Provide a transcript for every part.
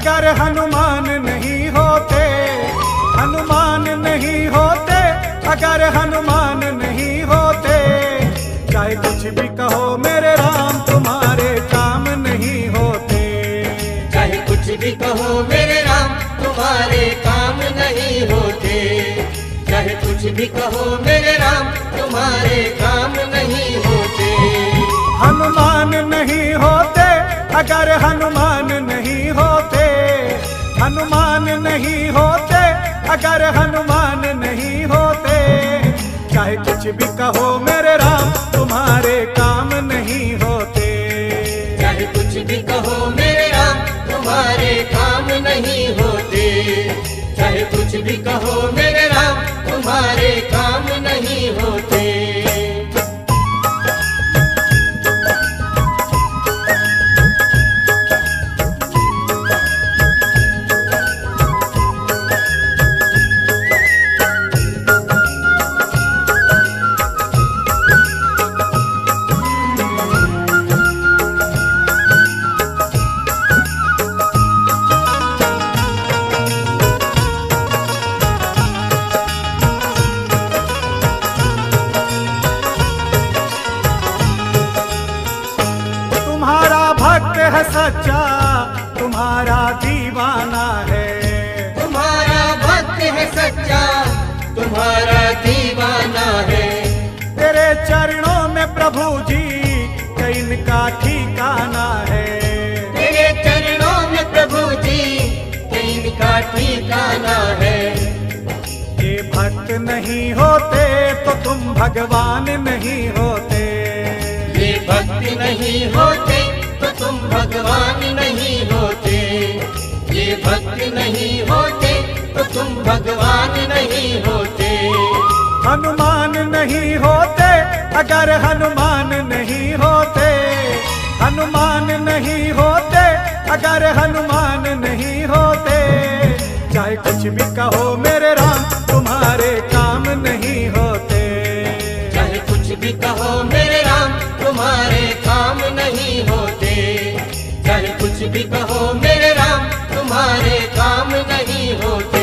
अगर हनुमान नहीं होते, हनुमान नहीं होते, अगर हनुमान नहीं होते। चाहे कुछ भी कहो मेरे राम तुम्हारे काम नहीं होते। चाहे कुछ भी कहो मेरे राम तुम्हारे काम नहीं होते। चाहे कुछ भी कहो मेरे राम तुम्हारे काम नहीं होते। हनुमान नहीं होते, अगर हनुमान नहीं होते, हनुमान नहीं होते, अगर हनुमान नहीं होते। चाहे कुछ भी कहो मेरे राम तुम्हारे काम नहीं होते। चाहे कुछ भी कहो मेरे राम तुम्हारे काम नहीं होते। चाहे कुछ भी कहो मेरे राम तुम्हारे काम नहीं होते। है सच्चा तुम्हारा दीवाना है। तुम्हारा भक्त है सच्चा तुम्हारा दीवाना है। तेरे चरणों में प्रभु जी इनका ठिकाना है। तेरे चरणों में प्रभु जी इनका ठिकाना है। ये भक्त नहीं होते तो तुम भगवान नहीं होते। ये भक्त नहीं होते तो तुम भगवान नहीं होते। ये भक्त नहीं होते तो तुम भगवान नहीं होते। हनुमान नहीं होते, अगर हनुमान नहीं होते, हनुमान नहीं होते, अगर हनुमान नहीं होते। चाहे कुछ भी कहो मेरे राम तुम्हारे काम नहीं होते। चाहे कुछ भी कहो मेरे राम तुम्हारे काम नहीं होते। चाहे कुछ भी कहो मेरे राम तुम्हारे काम नहीं होते।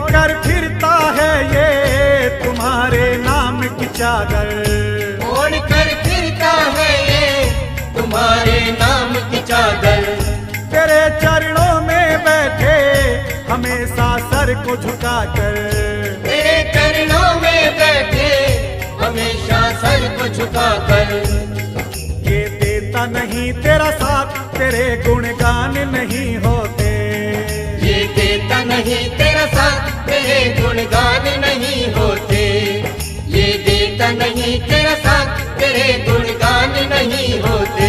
कर फिरता है ये तुम्हारे नाम की चादर। ओढ़ कर फिरता है ये तुम्हारे नाम की चादर। तेरे चरणों में बैठे हमेशा सर को झुकाकर। तेरे चरणों में बैठे हमेशा सर को झुकाकर। ये देता नहीं तेरा साथ तेरे गुणगान नहीं होते। ये देता नहीं तेरा साथ तेरे गुणगान नहीं होते। ये देता नहीं तेरा साथ तेरे गुणगान नहीं होते।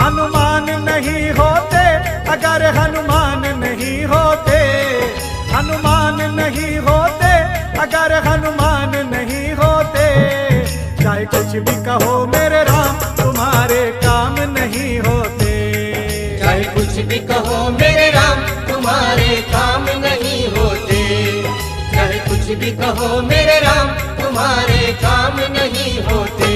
हनुमान नहीं होते, अगर हनुमान नहीं होते, हनुमान नहीं होते, अगर हनुमान नहीं होते। चाहे कुछ भी कहो मेरे राम तुम्हारे काम नहीं होते। चाहे कुछ भी कहो मेरे राम तुम्हारे काम नहीं होते। चाहे कुछ भी कहो मेरे राम तुम्हारे काम नहीं होते।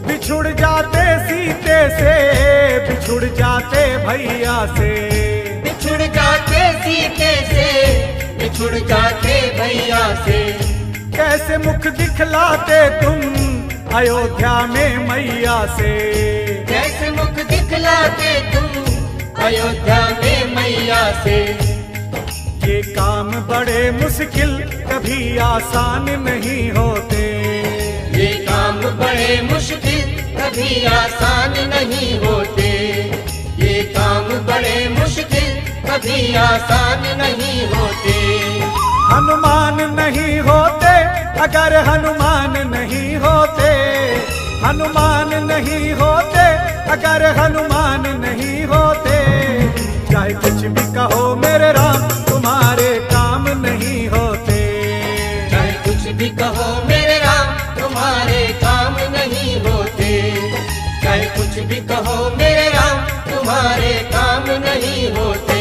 बिछुड़ जाते सीते से, बिछुड़ जाते भैया से। बिछुड़ जाते सीते से, बिछुड़ जाते भैया से। कैसे मुख दिखलाते तुम अयोध्या में मैया से। कैसे अयोध्या में मैया से। ये काम बड़े मुश्किल कभी आसान नहीं होते, ये काम बड़े मुश्किल कभी आसान नहीं होते, ये काम बड़े मुश्किल कभी आसान नहीं होते। हनुमान नहीं होते अगर हनुमान नहीं होते, हनुमान नहीं होते अगर हनुमान नहीं होते। चाहे कुछ भी कहो मेरे राम तुम्हारे काम नहीं होते, चाहे कुछ भी कहो मेरे राम तुम्हारे काम नहीं होते, चाहे कुछ भी कहो मेरे राम तुम्हारे काम नहीं होते।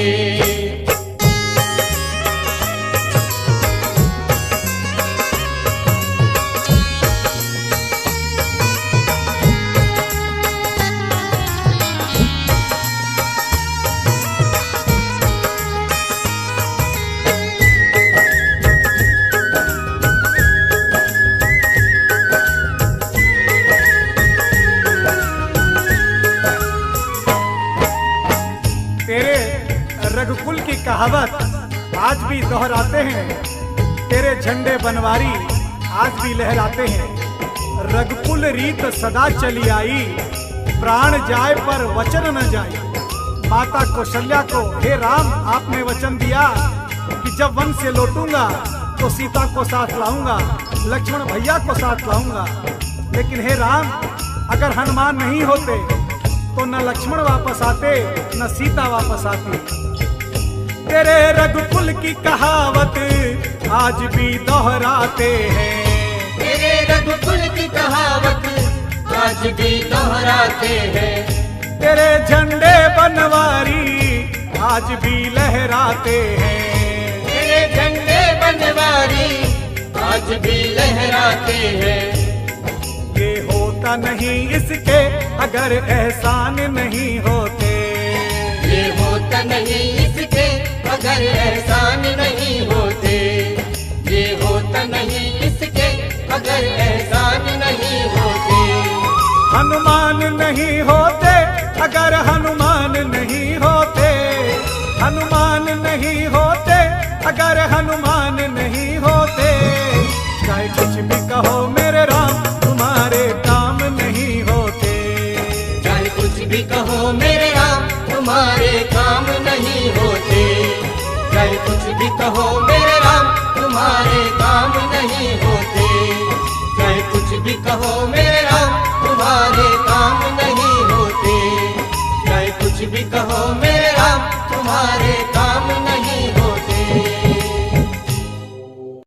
तेरे रघुकुल की कहावत आज भी दोहराते हैं, तेरे झंडे बनवारी आज भी लहराते हैं। रघुकुल रीत सदा चली आई, प्राण जाए पर वचन न जाए। माता कौशल्या को हे राम आपने वचन दिया कि जब वन से लौटूंगा तो सीता को साथ लाऊंगा, लक्ष्मण भैया को साथ लाऊंगा। लेकिन हे राम अगर हनुमान नहीं होते तो न लक्ष्मण वापस आते न सीता वापस आती। तेरे रघुकुल की कहावत आज भी दोहराते हैं, तेरे रघुकुल की कहावत आज भी दोहराते हैं। तेरे झंडे बनवारी आज भी लहराते हैं, तेरे झंडे बनवारी आज भी लहराते हैं। ये होता नहीं इसके अगर एहसान नहीं होते, ये होता नहीं इसके अगर एहसान नहीं होते, ये होता नहीं इसके अगर एहसान नहीं होते। हनुमान नहीं होते अगर हनुमान नहीं होते, हनुमान नहीं होते अगर हनुमान नहीं होते। चाहे कुछ भी कहो मेरे राम तुम्हारे काम नहीं होते, चाहे कुछ भी कहो मेरे राम तुम्हारे काम नहीं होते, चाहे कुछ भी कहो मेरे राम तुम्हारे काम नहीं होते, चाहे कुछ भी कहो मेरे